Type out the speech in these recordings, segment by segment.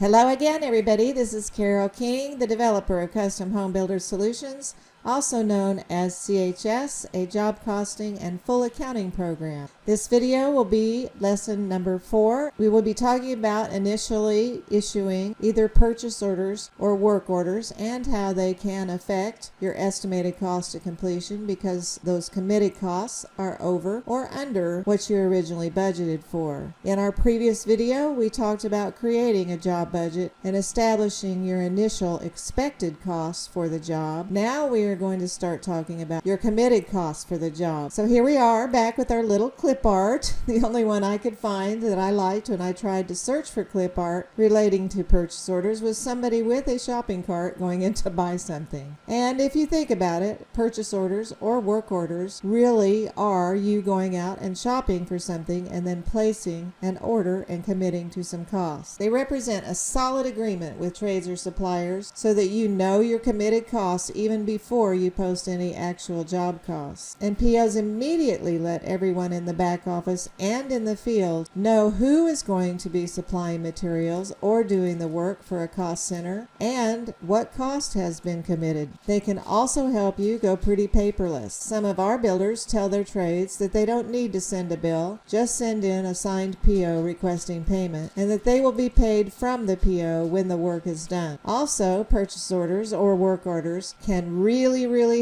Hello again, everybody. This is Carol King, the developer of Custom Home Builder Solutions, also known as CHS, a job costing and full accounting program. This video will be lesson number 4. We will be talking about initially issuing either purchase orders or work orders and how they can affect your estimated cost of completion because those committed costs are over or under what you originally budgeted for. In our previous video, we talked about creating a job budget and establishing your initial expected costs for the job. Now we are going to start talking about your committed costs for the job. So here we are back with our little clip art, the only one I could find that I liked when I tried to search for clip art relating to purchase orders was somebody with a shopping cart going in to buy something. And if you think about it, purchase orders or work orders really are you going out and shopping for something and then placing an order and committing to some costs. They represent a solid agreement with trades or suppliers so that you know your committed costs even before you post any actual job costs. And POs immediately let everyone in the back office and in the field know who is going to be supplying materials or doing the work for a cost center and what cost has been committed. They can also help you go pretty paperless. Some of our builders tell their trades that they don't need to send a bill, just send in a signed PO requesting payment, and that they will be paid from the PO when the work is done. Also, purchase orders or work orders can really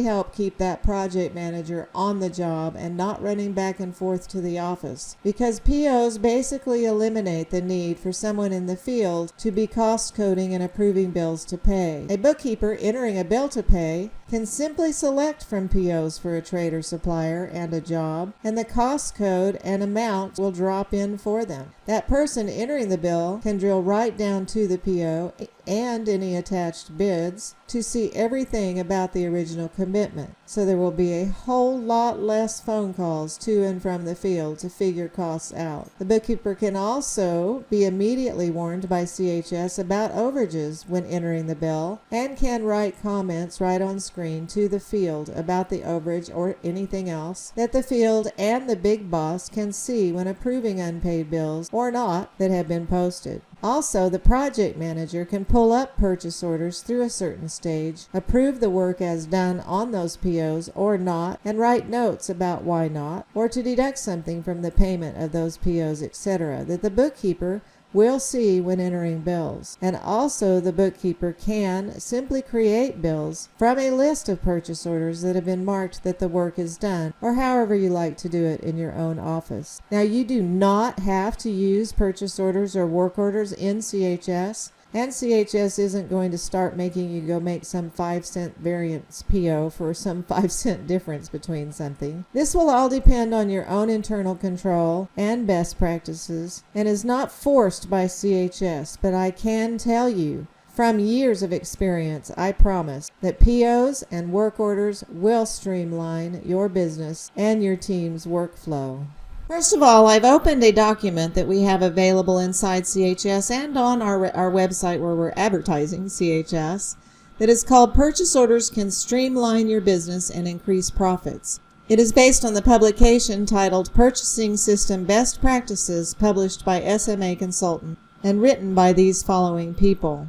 help keep that project manager on the job and not running back and forth to the office, because POs basically eliminate the need for someone in the field to be cost coding and approving bills to pay. A bookkeeper entering a bill to pay can simply select from POs for a trade or supplier and a job, and the cost code and amount will drop in for them. That person entering the bill can drill right down to the PO and any attached bids to see everything about the original commitment. So there will be a whole lot less phone calls to and from the field to figure costs out. The bookkeeper can also be immediately warned by CHS about overages when entering the bill and can write comments right on screen to the field about the overage or anything else that the field and the big boss can see when approving unpaid bills or not that have been posted. Also, the project manager can pull up purchase orders through a certain stage, approve the work as done on those POs or not, and write notes about why not, or to deduct something from the payment of those POs, etc., that the bookkeeper will see when entering bills. And also the bookkeeper can simply create bills from a list of purchase orders that have been marked that the work is done, or however you like to do it in your own office. Now, you do not have to use purchase orders or work orders in CHS. And CHS isn't going to start making you go make some 5-cent variance PO for some 5-cent difference between something. This will all depend on your own internal control and best practices and is not forced by CHS, but I can tell you from years of experience, I promise, that POs and work orders will streamline your business and your team's workflow. First of all, I've opened a document that we have available inside CHS and on our website where we're advertising CHS that is called Purchase Orders Can Streamline Your Business and Increase Profits. It is based on the publication titled Purchasing System Best Practices, published by SMA Consultant and written by these following people.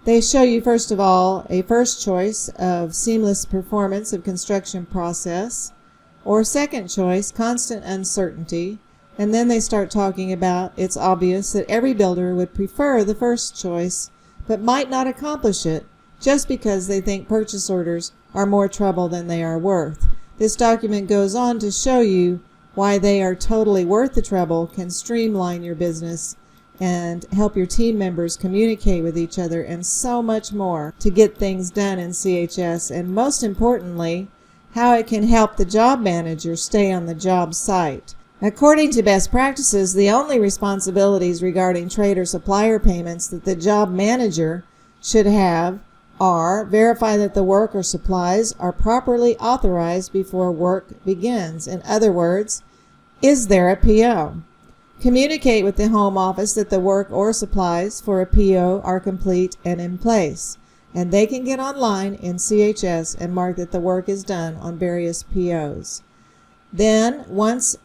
They show you, first of all, a first choice of seamless performance of construction process, or second choice, constant uncertainty, and then they start talking about it's obvious that every builder would prefer the first choice, but might not accomplish it just because they think purchase orders are more trouble than they are worth. This document goes on to show you why they are totally worth the trouble, can streamline your business, and help your team members communicate with each other, and so much more to get things done in CHS, and most importantly, how it can help the job manager stay on the job site. According to best practices, the only responsibilities regarding trade or supplier payments that the job manager should have are verify that the work or supplies are properly authorized before work begins. In other words, is there a PO? Communicate with the home office that the work or supplies for a PO are complete and in place, and they can get online in CHS and mark that the work is done on various POs. Then, once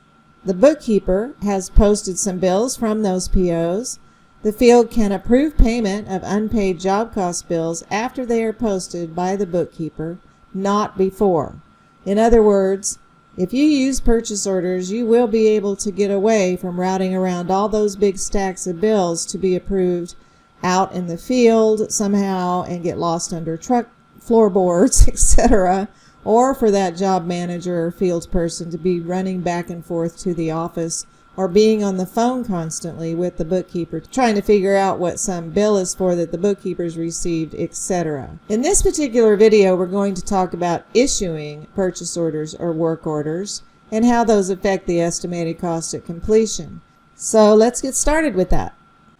the bookkeeper has posted some bills from those POs, The field can approve payment of unpaid job cost bills after they are posted by the bookkeeper, not before. In other words, if you use purchase orders, you will be able to get away from routing around all those big stacks of bills to be approved out in the field somehow and get lost under truck floorboards, etc., or for that job manager or field person to be running back and forth to the office or being on the phone constantly with the bookkeeper trying to figure out what some bill is for that the bookkeeper's received, etc. In this particular video, we're going to talk about issuing purchase orders or work orders and how those affect the estimated cost at completion. So let's get started with that.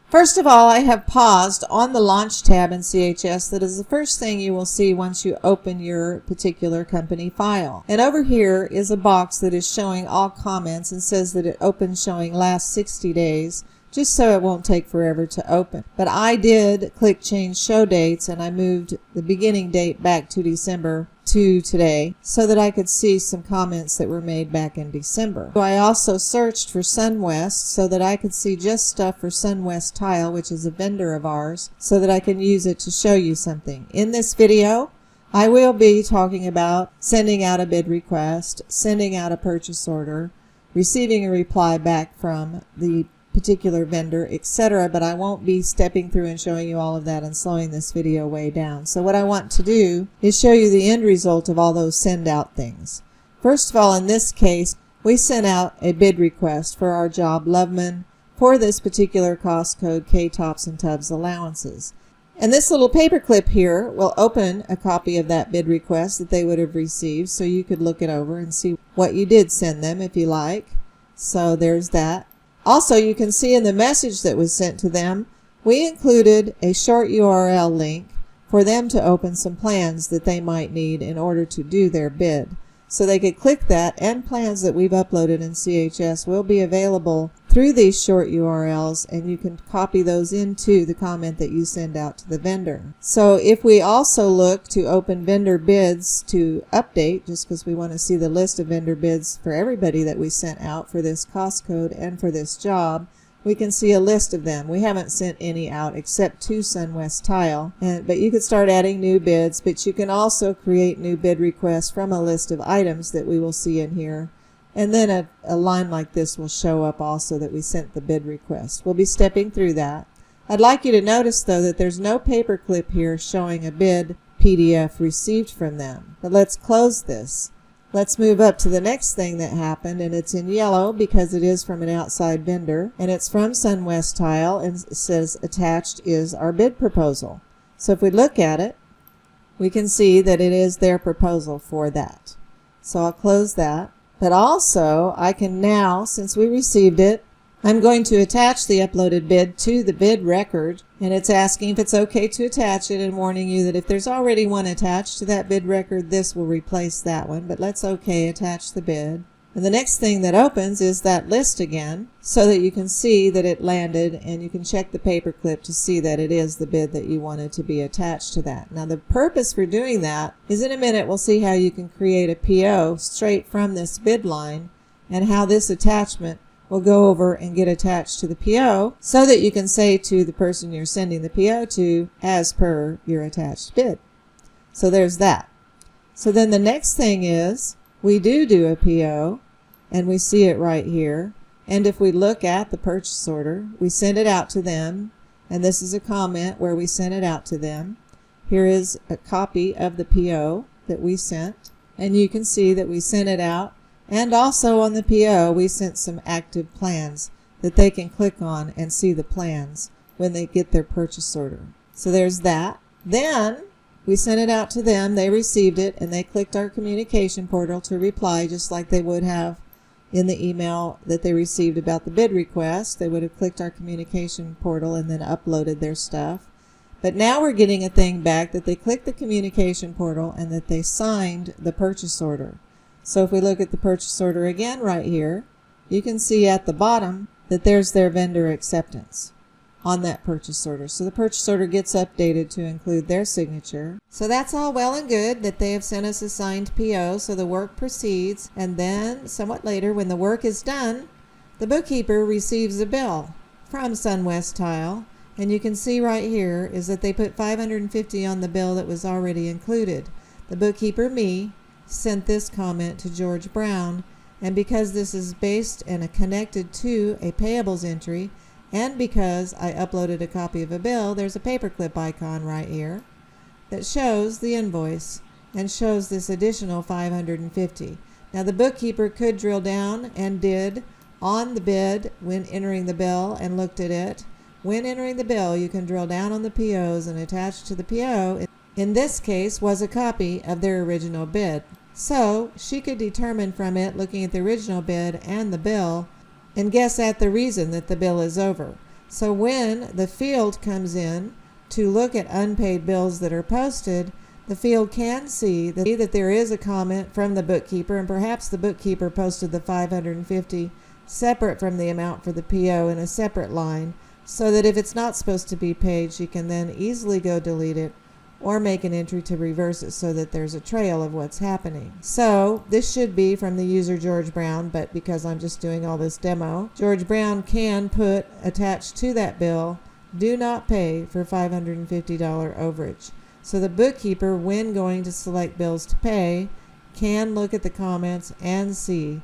First of all, I have paused on the Launch tab in CHS. That is the first thing you will see once you open your particular company file. And over here is a box that is showing all comments and says that it opens showing last 60 days, just so it won't take forever to open. But I did click change show dates, and I moved the beginning date back to December to today so that I could see some comments that were made back in December. I also searched for SunWest so that I could see just stuff for SunWest Tile, which is a vendor of ours, so that I can use it to show you something. In this video, I will be talking about sending out a bid request, sending out a purchase order, receiving a reply back from the particular vendor, etc., but I won't be stepping through and showing you all of that and slowing this video way down. So what I want to do is show you the end result of all those send out things. First of all, in this case, we sent out a bid request for our job Loveman for this particular cost code K-Tops and Tubs allowances. And this little paper clip here will open a copy of that bid request that they would have received, so you could look it over and see what you did send them if you like. So there's that. Also, you can see in the message that was sent to them, we included a short URL link for them to open some plans that they might need in order to do their bid. So they could click that, and plans that we've uploaded in CHS will be available through these short URLs, and you can copy those into the comment that you send out to the vendor. So if we also look to open vendor bids to update, just because we want to see the list of vendor bids for everybody that we sent out for this cost code and for this job, we can see a list of them. We haven't sent any out except to SunWest Tile, but you could start adding new bids, but you can also create new bid requests from a list of items that we will see in here. And then a line like this will show up also that we sent the bid request. We'll be stepping through that. I'd like you to notice though that there's no paper clip here showing a bid PDF received from them. But let's close this. Let's move up to the next thing that happened, and it's in yellow because it is from an outside vendor, and it's from SunWest Tile, and it says attached is our bid proposal. So if we look at it, we can see that it is their proposal for that. So I'll close that. But also, I can now, since we received it, I'm going to attach the uploaded bid to the bid record, and it's asking if it's okay to attach it and warning you that if there's already one attached to that bid record, this will replace that one. But let's okay attach the bid. And the next thing that opens is that list again, so that you can see that it landed, and you can check the paper clip to see that it is the bid that you wanted to be attached to that. Now the purpose for doing that is in a minute we'll see how you can create a PO straight from this bid line, and how this attachment will go over and get attached to the PO so that you can say to the person you're sending the PO to, as per your attached bid. So there's that. So then the next thing is we do a PO, and we see it right here. And if we look at the purchase order, we send it out to them, and this is a comment where we sent it out to them. Here is a copy of the PO that we sent, and you can see that we sent it out. And also on the PO, we sent some active plans that they can click on and see the plans when they get their purchase order. So there's that. Then we sent it out to them, they received it, and they clicked our communication portal to reply just like they would have in the email that they received about the bid request. They would have clicked our communication portal and then uploaded their stuff. But now we're getting a thing back that they clicked the communication portal and that they signed the purchase order. So if we look at the purchase order again right here, you can see at the bottom that there's their vendor acceptance on that purchase order. So the purchase order gets updated to include their signature. So that's all well and good that they have sent us a signed PO, so the work proceeds, and then somewhat later when the work is done, the bookkeeper receives a bill from SunWest Tile, And you can see right here is that they put $550 on the bill that was already included. The bookkeeper, me, sent this comment to George Brown, and because this is based and connected to a payables entry, and because I uploaded a copy of a bill, there's a paperclip icon right here that shows the invoice and shows this additional $550. Now the bookkeeper could drill down, and did, on the bid when entering the bill and looked at it. When entering the bill, you can drill down on the POs, and attached to the PO, in this case, was a copy of their original bid. So she could determine from it, looking at the original bid and the bill, and guess at the reason that the bill is over. So when the field comes in to look at unpaid bills that are posted, the field can see that there is a comment from the bookkeeper, and perhaps the bookkeeper posted the $550 separate from the amount for the PO in a separate line, so that if it's not supposed to be paid, she can then easily go delete it or make an entry to reverse it so that there's a trail of what's happening. So this should be from the user George Brown, but because I'm just doing all this demo, George Brown can put attached to that bill, do not pay for $550 overage. So the bookkeeper, when going to select bills to pay, can look at the comments and see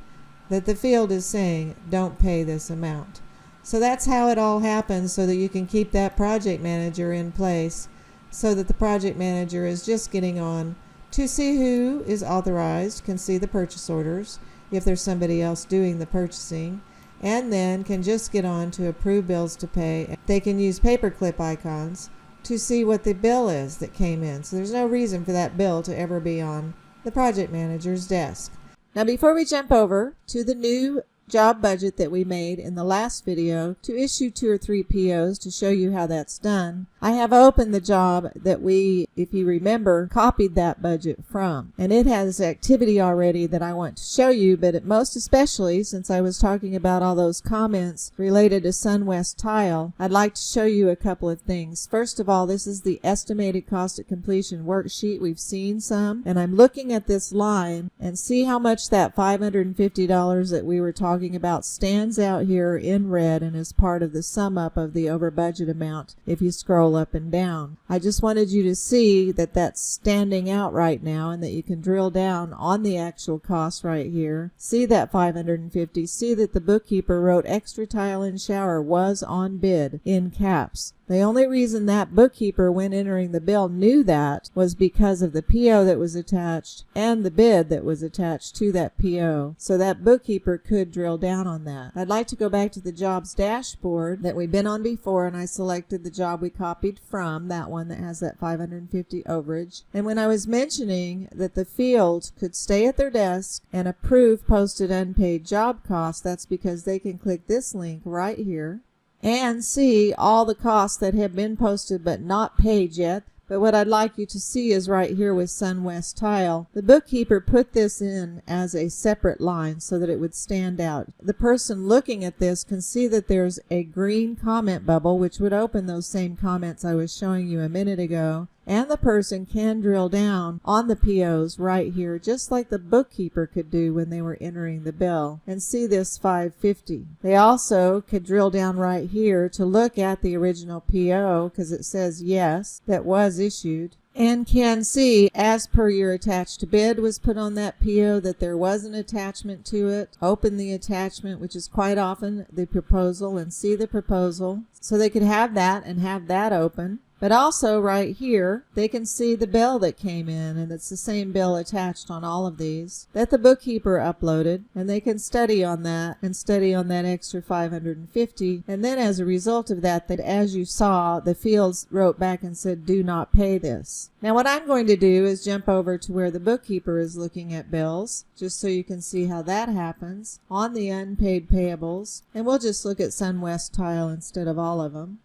that the field is saying don't pay this amount. So that's how it all happens, so that you can keep that project manager in place, so that the project manager is just getting on to see who is authorized, can see the purchase orders if there's somebody else doing the purchasing, and then can just get on to approve bills to pay. They can use paperclip icons to see what the bill is that came in. So there's no reason for that bill to ever be on the project manager's desk. Now before we jump over to the new job budget that we made in the last video to issue 2 or 3 POs to show you how that's done, I have opened the job that we, if you remember, copied that budget from. And it has activity already that I want to show you, but most especially since I was talking about all those comments related to SunWest Tile, I'd like to show you a couple of things. First of all, this is the estimated cost of completion worksheet. We've seen some, and I'm looking at this line and see how much that $550 that we were talking about stands out here in red and is part of the sum up of the over budget amount if you scroll up and down. I just wanted you to see that that's standing out right now, and that you can drill down on the actual cost right here, see that $550, see that the bookkeeper wrote extra tile and shower was on bid in caps. The only reason that bookkeeper, when entering the bill, knew that was because of the PO that was attached and the bid that was attached to that PO. So that bookkeeper could drill down on that. I'd like to go back to the jobs dashboard that we've been on before, and I selected the job we copied from, that one that has that $550 overage. And when I was mentioning that the field could stay at their desk and approve posted unpaid job costs, that's because they can click this link right here and see all the costs that have been posted but not paid yet. But what I'd like you to see is right here with SunWest Tile. The bookkeeper put this in as a separate line so that it would stand out. The person looking at this can see that there's a green comment bubble, which would open those same comments I was showing you a minute ago. And the person can drill down on the POs right here, just like the bookkeeper could do when they were entering the bill, and see this $550. They also could drill down right here to look at the original PO, because it says yes, that was issued, and can see, as per your attached bid was put on that PO, that there was an attachment to it. Open the attachment, which is quite often the proposal, and see the proposal. So they could have that and have that open. But also right here, they can see the bill that came in, and it's the same bill attached on all of these that the bookkeeper uploaded, and they can study on that and study on that extra $550. And then as a result of that, as you saw, the fields wrote back and said, do not pay this. Now what I'm going to do is jump over to where the bookkeeper is looking at bills, just so you can see how that happens on the unpaid payables. And we'll just look at SunWest Tile instead of all of them.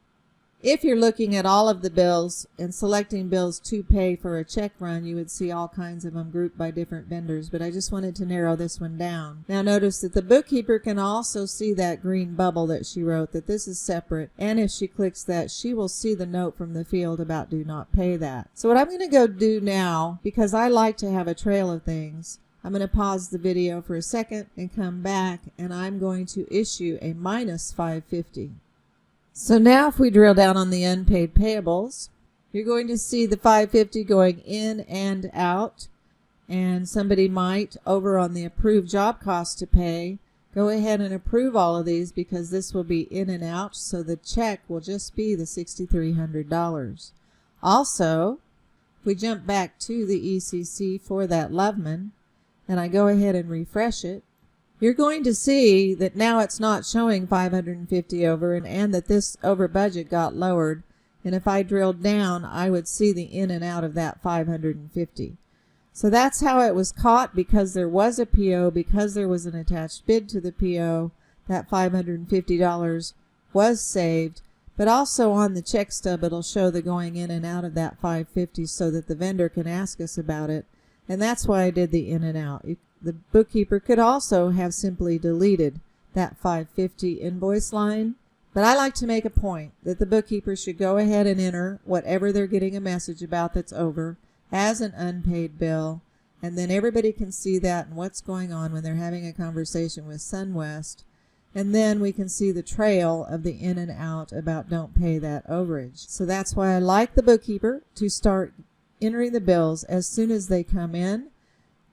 If you're looking at all of the bills and selecting bills to pay for a check run, you would see all kinds of them grouped by different vendors, but I just wanted to narrow this one down. Now notice that the bookkeeper can also see that green bubble that she wrote, that this is separate, and if she clicks that, she will see the note from the field about do not pay that. So what I'm going to go do now, because I like to have a trail of things, I'm going to pause the video for a second and come back, and I'm going to issue a minus $550. So now if we drill down on the unpaid payables, you're going to see the $550 going in and out, and somebody might, over on the approved job cost to pay, go ahead and approve all of these because this will be in and out, so the check will just be the $6,300. Also, if we jump back to the ECC for that Loveman, and I go ahead and refresh it, you're going to see that now it's not showing 550 over, and that this over budget got lowered. And if I drilled down, I would see the in and out of that 550. So that's how it was caught, because there was a PO, because there was an attached bid to the PO. That $550 was saved, but also on the check stub it'll show the going in and out of that 550 so that the vendor can ask us about it. And that's why I did the in and out. The bookkeeper could also have simply deleted that 550 invoice line, but I like to make a point that the bookkeeper should go ahead and enter whatever they're getting a message about that's over as an unpaid bill, and then everybody can see that and what's going on when they're having a conversation with SunWest, and then we can see the trail of the in and out about don't pay that overage. So that's why I like the bookkeeper to start entering the bills as soon as they come in.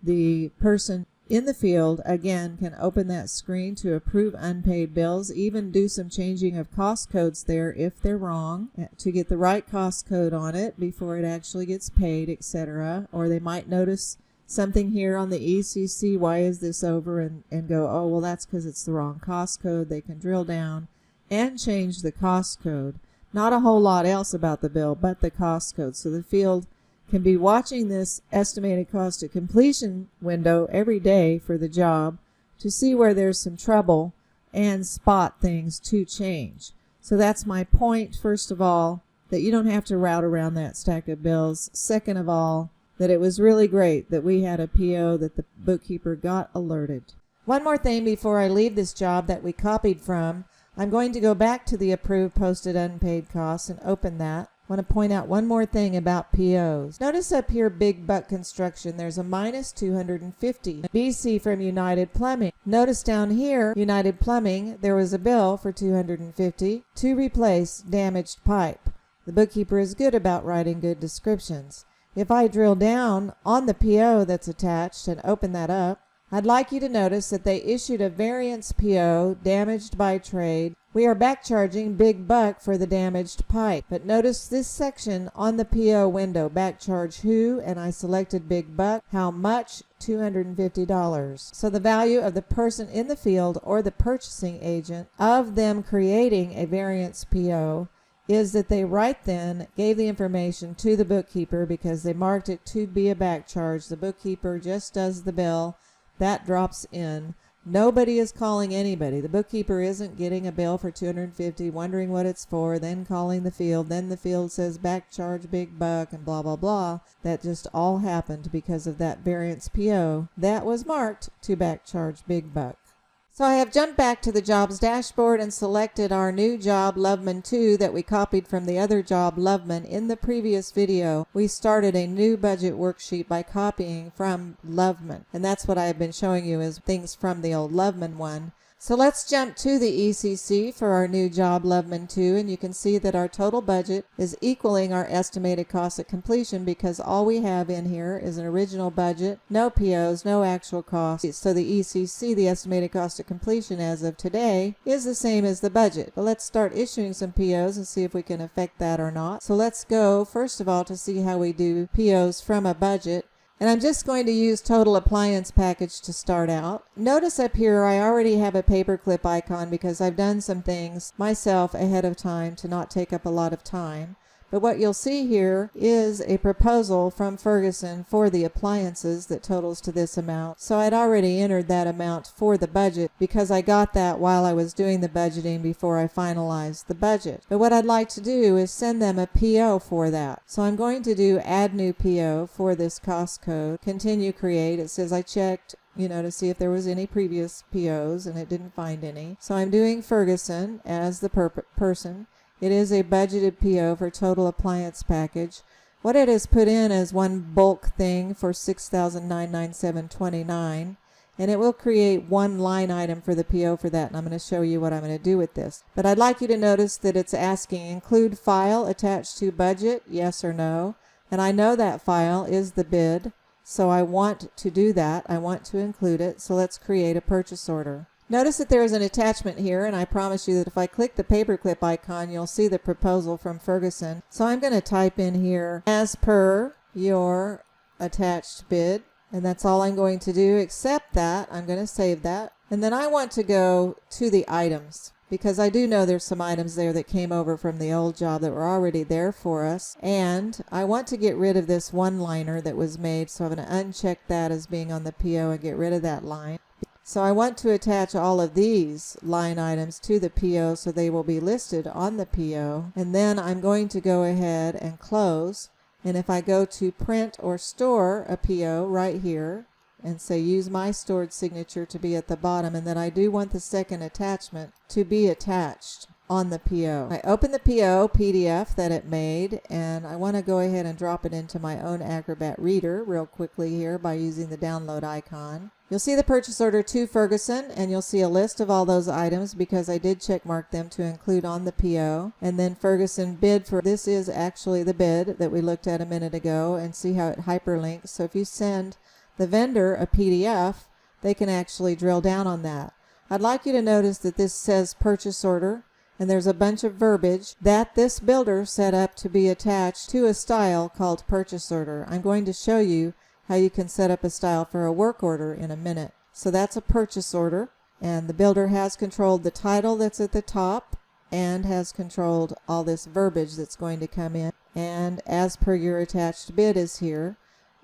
The person in the field, again, can open that screen to approve unpaid bills, even do some changing of cost codes there if they're wrong, to get the right cost code on it before it actually gets paid, etc. Or they might notice something here on the ECC, why is this over, and go, oh, well, that's because it's the wrong cost code. They can drill down and change the cost code. Not a whole lot else about the bill, but the cost code. So the field can be watching this estimated cost of completion window every day for the job to see where there's some trouble and spot things to change. So that's my point, first of all, that you don't have to route around that stack of bills. Second of all, that it was really great that we had a PO that the bookkeeper got alerted. One more thing before I leave this job that we copied from. I'm going to go back to the approved posted unpaid costs and open that. I want to point out one more thing about POs. Notice up here, Big Buck Construction, there's a minus 250. BC from United Plumbing. Notice down here, United Plumbing, there was a bill for 250 to replace damaged pipe. The bookkeeper is good about writing good descriptions. If I drill down on the PO that's attached and open that up, I'd like you to notice that they issued a variance PO, damaged by trade. We are back charging Big Buck for the damaged pipe. But notice this section on the PO window, back charge who, and I selected Big Buck. How much? $250. So the value of the person in the field or the purchasing agent of them creating a variance PO is that they right then gave the information to the bookkeeper because they marked it to be a back charge. The bookkeeper just does the bill. That drops in. Nobody is calling anybody. The bookkeeper isn't getting a bill for $250, wondering what it's for, then calling the field. Then the field says back charge Big Buck and blah, blah, blah. That just all happened because of that variance PO that was marked to back charge Big Buck. So I have jumped back to the jobs dashboard and selected our new job Loveman 2 that we copied from the other job Loveman. In the previous video, we started a new budget worksheet by copying from Loveman. And that's what I have been showing you is things from the old Loveman one. So let's jump to the ECC for our new job Loveman 2, and you can see that our total budget is equaling our estimated cost of completion because all we have in here is an original budget, no POs, no actual costs. So the ECC, the estimated cost of completion as of today, is the same as the budget. But let's start issuing some POs and see if we can affect that or not. So let's go first of all to see how we do POs from a budget. And I'm just going to use total appliance package to start out. Notice up here I already have a paperclip icon because I've done some things myself ahead of time to not take up a lot of time. But what you'll see here is a proposal from Ferguson for the appliances that totals to this amount. So I'd already entered that amount for the budget because I got that while I was doing the budgeting before I finalized the budget. But what I'd like to do is send them a PO for that. So I'm going to do add new PO for this cost code, continue create. It says I checked to see if there was any previous POs and it didn't find any. So I'm doing Ferguson as the person. It is a budgeted PO for total appliance package. What it has put in is one bulk thing for $6,997.29, and it will create one line item for the PO for that, and I'm going to show you what I'm going to do with this. But I'd like you to notice that it's asking include file attached to budget, yes or no, and I know that file is the bid, so I want to do that. I want to include it, so let's create a purchase order. Notice that there is an attachment here, and I promise you that if I click the paperclip icon, you'll see the proposal from Ferguson. So I'm going to type in here, as per your attached bid, and that's all I'm going to do, except that I'm going to save that. And then I want to go to the items, because I do know there's some items there that came over from the old job that were already there for us. And I want to get rid of this one-liner that was made, so I'm going to uncheck that as being on the PO and get rid of that line. So I want to attach all of these line items to the PO so they will be listed on the PO. And then I'm going to go ahead and close. And if I go to print or store a PO right here and say use my stored signature to be at the bottom, and then I do want the second attachment to be attached on the PO. I open the PO PDF that it made, and I want to go ahead and drop it into my own Acrobat Reader real quickly here by using the download icon. You'll see the purchase order to Ferguson, and you'll see a list of all those items because I did check mark them to include on the PO. And then Ferguson bid for, this is actually the bid that we looked at a minute ago, and see how it hyperlinks. So if you send the vendor a PDF, they can actually drill down on that. I'd like you to notice that this says purchase order, and there's a bunch of verbiage that this builder set up to be attached to a style called purchase order. I'm going to show you how you can set up a style for a work order in a minute. So that's a purchase order, and the builder has controlled the title that's at the top and has controlled all this verbiage that's going to come in. And as per your attached bid is here.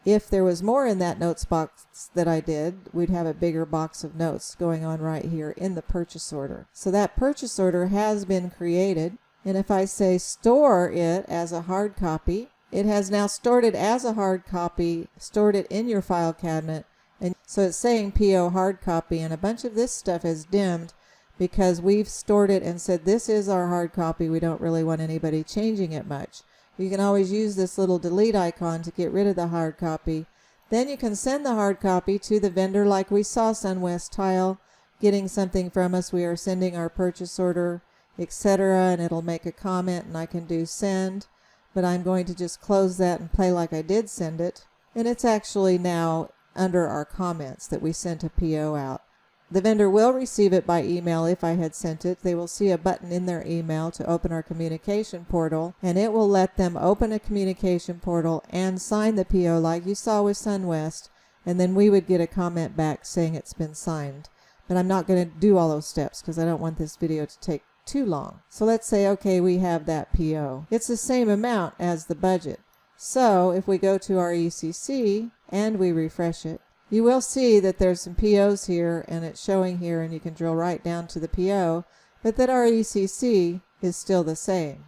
If there was more in that notes box that I did, we'd have a bigger box of notes going on right here in the purchase order. So that purchase order has been created, and if I say store it as a hard copy, it has now stored it as a hard copy, stored it in your file cabinet, and so it's saying PO hard copy, and a bunch of this stuff is dimmed because we've stored it and said this is our hard copy. We don't really want anybody changing it much. You can always use this little delete icon to get rid of the hard copy. Then you can send the hard copy to the vendor like we saw Sunwest Tile getting something from us. We are sending our purchase order, etc., and it'll make a comment and I can do send. But I'm going to just close that and play like I did send it. And it's actually now under our comments that we sent a PO out. The vendor will receive it by email if I had sent it. They will see a button in their email to open our communication portal, and it will let them open a communication portal and sign the PO like you saw with Sunwest, and then we would get a comment back saying it's been signed. But I'm not going to do all those steps because I don't want this video to take too long. So let's say, okay, we have that PO. It's the same amount as the budget. So if we go to our ECC and we refresh it, you will see that there's some POs here, and it's showing here, and you can drill right down to the PO, but that our ECC is still the same.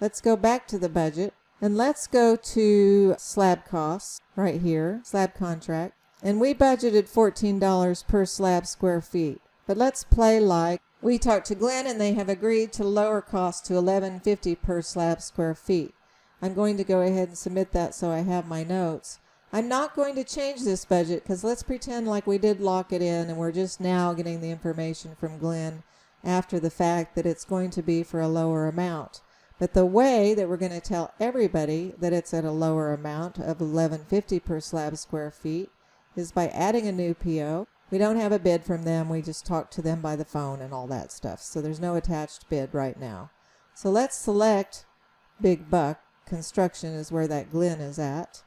Let's go back to the budget, and let's go to slab costs right here, slab contract, and we budgeted $14 per slab square feet. But let's play like we talked to Glenn, and they have agreed to lower cost to $11.50 per slab square feet. I'm going to go ahead and submit that so I have my notes. I'm not going to change this budget because let's pretend like we did lock it in and we're just now getting the information from Glenn after the fact that it's going to be for a lower amount. But the way that we're going to tell everybody that it's at a lower amount of $11.50 per slab square feet is by adding a new PO. We don't have a bid from them. We just talked to them by the phone and all that stuff. So there's no attached bid right now. So let's select Big Buck. Construction is where that Glenn is at.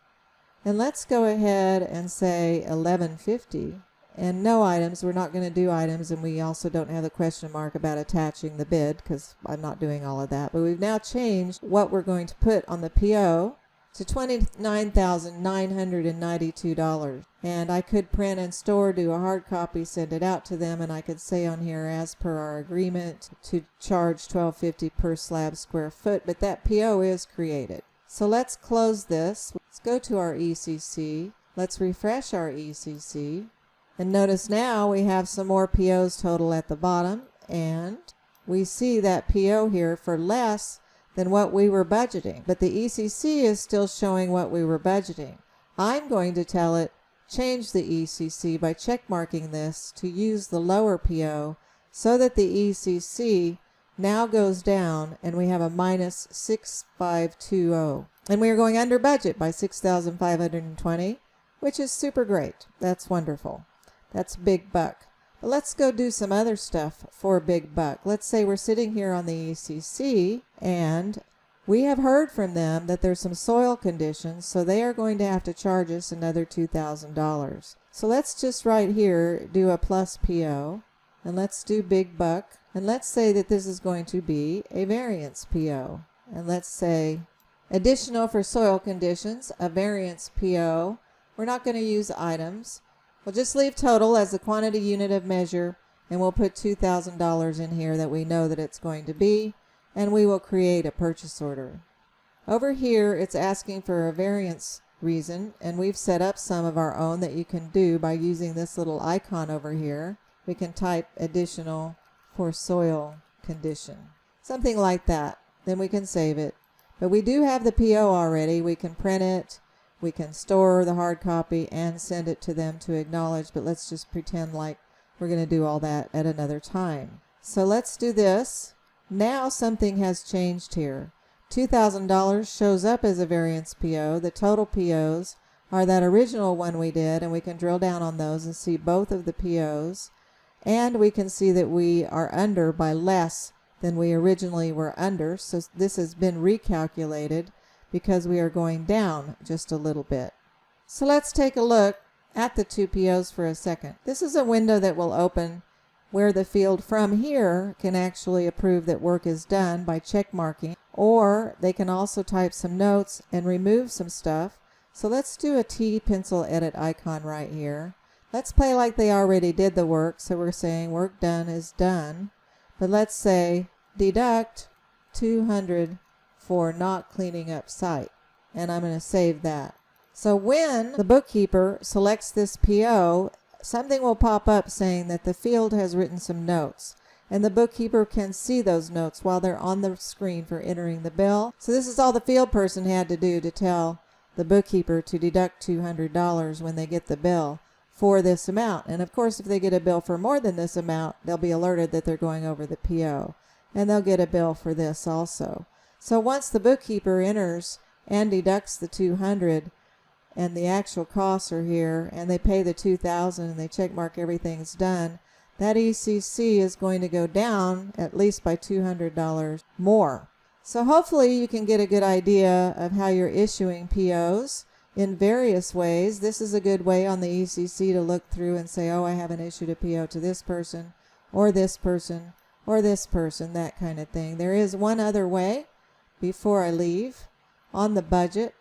And let's go ahead and say $11.50 and no items. We're not going to do items, and we also don't have the question mark about attaching the bid because I'm not doing all of that. But we've now changed what we're going to put on the PO to $29,992. And I could print and store, do a hard copy, send it out to them, and I could say on here as per our agreement to charge $12.50 per slab square foot, but that PO is created. So let's close this. Let's go to our ECC. Let's refresh our ECC. And notice now we have some more POs total at the bottom. And we see that PO here for less than what we were budgeting. But the ECC is still showing what we were budgeting. I'm going to tell it change the ECC by check marking this to use the lower PO so that the ECC now goes down and we have a minus 6520. And we are going under budget by 6,520, which is super great. That's wonderful. That's big buck. But let's go do some other stuff for big buck. Let's say we're sitting here on the ECC and we have heard from them that there's some soil conditions, so they are going to have to charge us another $2,000. So let's just right here do a plus PO, and let's do big buck, and let's say that this is going to be a variance PO. And let's say additional for soil conditions, a variance PO. We're not going to use items. We'll just leave total as the quantity unit of measure, and we'll put $2,000 in here that we know that it's going to be, and we will create a purchase order. Over here, it's asking for a variance reason, and we've set up some of our own that you can do by using this little icon over here. We can type additional for soil condition, something like that. Then we can save it. But we do have the PO already. We can print it, we can store the hard copy and send it to them to acknowledge, but let's just pretend like we're going to do all that at another time. So let's do this. Now something has changed here. $2,000 shows up as a variance PO. The total POs are that original one we did, and we can drill down on those and see both of the POs. And we can see that we are under by less than we originally were under. So this has been recalculated because we are going down just a little bit. So let's take a look at the two POs for a second. This is a window that will open where the field from here can actually approve that work is done by check marking, or they can also type some notes and remove some stuff. So let's do a T pencil edit icon right here. Let's play like they already did the work, so we're saying work done is done. But let's say deduct 200 for not cleaning up site, and I'm going to save that. So when the bookkeeper selects this PO, something will pop up saying that the field has written some notes, and the bookkeeper can see those notes while they're on the screen for entering the bill. So this is all the field person had to do to tell the bookkeeper to deduct $200 when they get the bill for this amount. And of course, if they get a bill for more than this amount, they'll be alerted that they're going over the PO, and they'll get a bill for this also. So once the bookkeeper enters and deducts the 200 and the actual costs are here, and they pay the 2,000 and they check mark everything's done, that ECC is going to go down at least by $200 more. So hopefully you can get a good idea of how you're issuing POs in various ways. This is a good way on the ECC to look through and say, oh, I haven't issued a PO to this person, or this person, or this person, that kind of thing. There is one other way before I leave on the budget.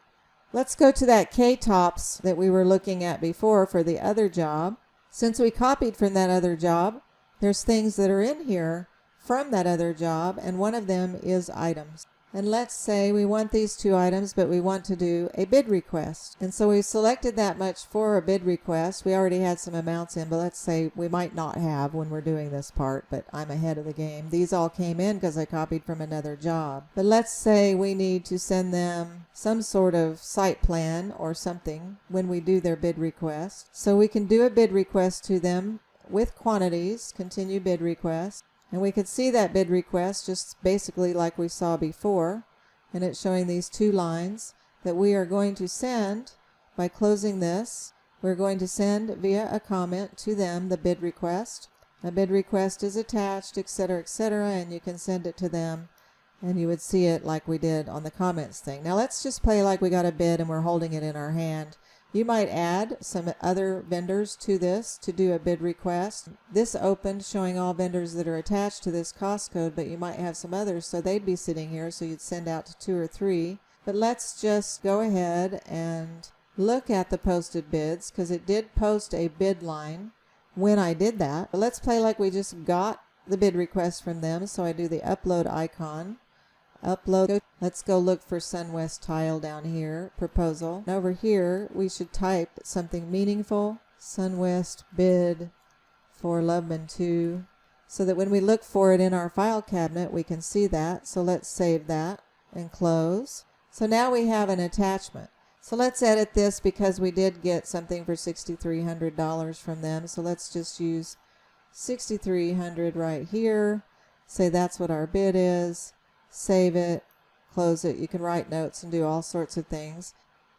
Let's go to that K-tops that we were looking at before for the other job. Since we copied from that other job, there's things that are in here from that other job, and one of them is items. And let's say we want these two items, but we want to do a bid request. And so we've selected that much for a bid request. We already had some amounts in, but let's say we might not have when we're doing this part, but I'm ahead of the game. These all came in because I copied from another job. But let's say we need to send them some sort of site plan or something when we do their bid request. So we can do a bid request to them with quantities, continue bid request. And we could see that bid request just basically like we saw before. And it's showing these two lines that we are going to send by closing this. We're going to send via a comment to them the bid request. A bid request is attached, etc., and you can send it to them. And you would see it like we did on the comments thing. Now let's just play like we got a bid and we're holding it in our hand. You might add some other vendors to this to do a bid request. This opened showing all vendors that are attached to this cost code, but you might have some others, so they'd be sitting here, so you'd send out to 2 or 3. But let's just go ahead and look at the posted bids, because it did post a bid line when I did that. But let's play like we just got the bid request from them, so I do the upload icon. Upload. Let's go look for SunWest Tile down here, proposal. And over here, we should type something meaningful, SunWest bid for Loveman 2, so that when we look for it in our file cabinet, we can see that. So let's save that and close. So now we have an attachment. So let's edit this because we did get something for $6,300 from them. So let's just use $6,300 right here. Say that's what our bid is. Save it. Close it. You can write notes and do all sorts of things.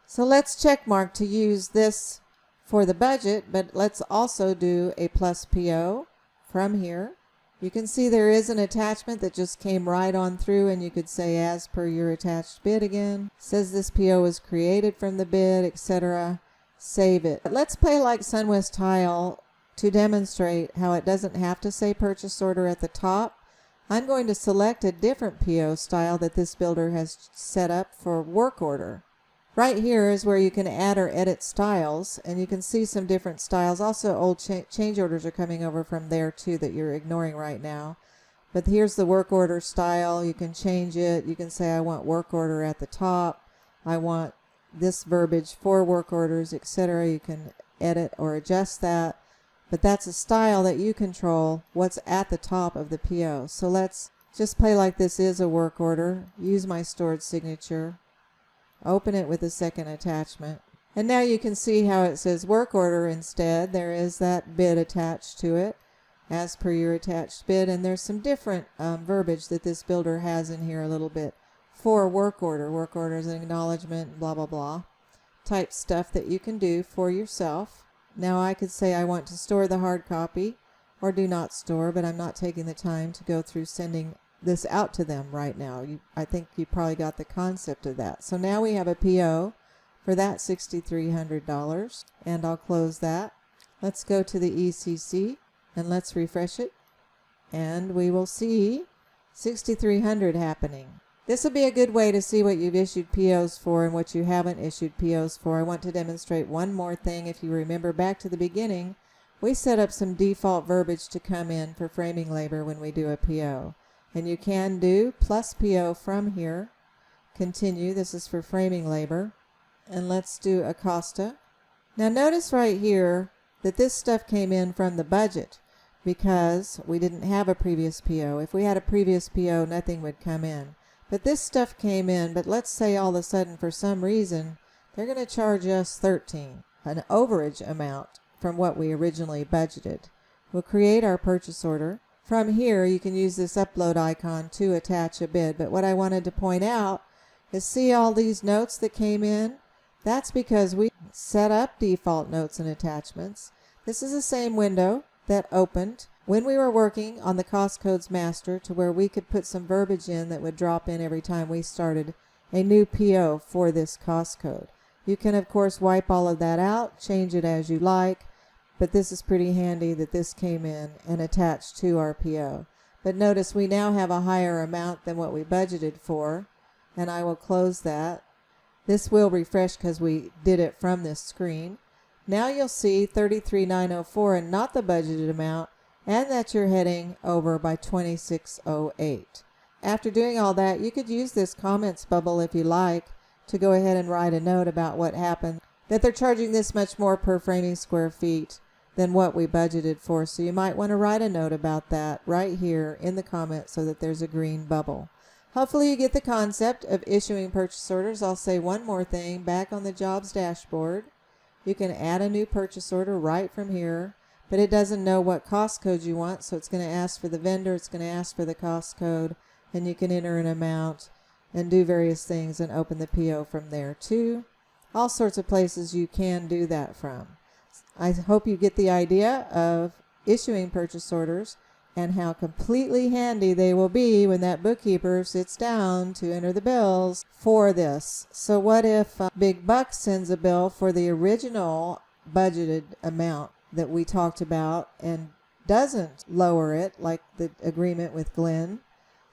So let's check mark to use this for the budget, but let's also do a plus PO from here. You can see there is an attachment that just came right on through, and you could say as per your attached bid again. It says this PO was created from the bid, etc. Save it. Let's play like SunWest Tile to demonstrate how it doesn't have to say purchase order at the top. I'm going to select a different PO style that this builder has set up for work order. Right here is where you can add or edit styles, and you can see some different styles. Also, old change orders are coming over from there too that you're ignoring right now. But here's the work order style. You can change it. You can say I want work order at the top. I want this verbiage for work orders, etc. You can edit or adjust that. But that's a style that you control what's at the top of the PO. So let's just play like this is a work order. Use my stored signature. Open it with a second attachment. And now you can see how it says work order instead. There is that bid attached to it as per your attached bid. And there's some different verbiage that this builder has in here a little bit for work order. Work order is an acknowledgement, blah, blah, blah. Type stuff that you can do for yourself. Now I could say I want to store the hard copy or do not store, but I'm not taking the time to go through sending this out to them right now. I think you probably got the concept of that. So now we have a PO for that $6,300, and I'll close that. Let's go to the ECC and let's refresh it, and we will see $6,300 happening. This will be a good way to see what you've issued POs for and what you haven't issued POs for. I want to demonstrate one more thing. If you remember back to the beginning, we set up some default verbiage to come in for framing labor when we do a PO. And you can do plus PO from here. Continue. This is for framing labor. And let's do Acosta. Now notice right here that this stuff came in from the budget because we didn't have a previous PO. If we had a previous PO, nothing would come in. But this stuff came in, but let's say all of a sudden for some reason they're going to charge us $13, an overage amount from what we originally budgeted. We'll create our purchase order. From here, you can use this upload icon to attach a bid. But what I wanted to point out is see all these notes that came in? That's because we set up default notes and attachments. This is the same window that opened when we were working on the cost codes master to where we could put some verbiage in that would drop in every time we started a new PO for this cost code. You can, of course, wipe all of that out, change it as you like. But this is pretty handy that this came in and attached to our PO. But notice we now have a higher amount than what we budgeted for, and I will close that. This will refresh because we did it from this screen. Now you'll see $33,904 and not the budgeted amount, and that you're heading over by $26,08. After doing all that, you could use this comments bubble if you like to go ahead and write a note about what happened, that they're charging this much more per framing square feet than what we budgeted for. So you might want to write a note about that right here in the comments so that there's a green bubble. Hopefully you get the concept of issuing purchase orders. I'll say one more thing. Back on the jobs dashboard, you can add a new purchase order right from here, but it doesn't know what cost code you want, so it's going to ask for the vendor, it's going to ask for the cost code, and you can enter an amount and do various things and open the PO from there too. All sorts of places you can do that from. I hope you get the idea of issuing purchase orders and how completely handy they will be when that bookkeeper sits down to enter the bills for this. So what if Big Buck sends a bill for the original budgeted amount that we talked about and doesn't lower it like the agreement with Glenn?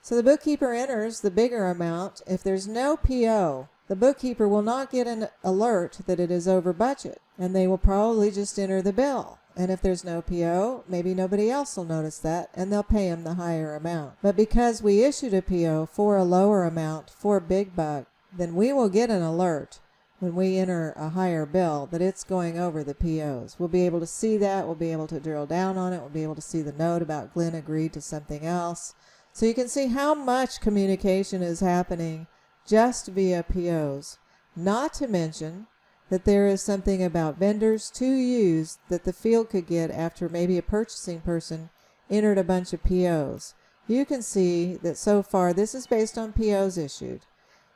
So the bookkeeper enters the bigger amount. If there's no PO, the bookkeeper will not get an alert that it is over budget, and they will probably just enter the bill. And if there's no PO, maybe nobody else will notice that, and they'll pay him the higher amount. But because we issued a PO for a lower amount for Big Buck, then we will get an alert when we enter a higher bill that it's going over the POs. We'll be able to see that. We'll be able to drill down on it. We'll be able to see the note about Glenn agreed to something else. So you can see how much communication is happening just via POs. Not to mention that there is something about vendors to use that the field could get after maybe a purchasing person entered a bunch of POs. You can see that so far this is based on POs issued,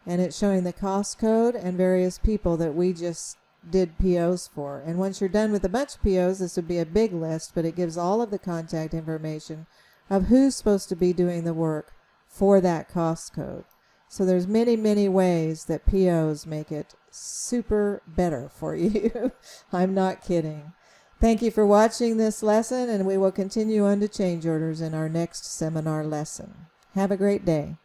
and it's showing the cost code and various people that we just did POs for. And once you're done with a bunch of POs, this would be a big list, but it gives all of the contact information of who's supposed to be doing the work for that cost code. So there's many, many ways that POs make it super better for you. I'm not kidding. Thank you for watching this lesson, and we will continue on to change orders in our next seminar lesson. Have a great day.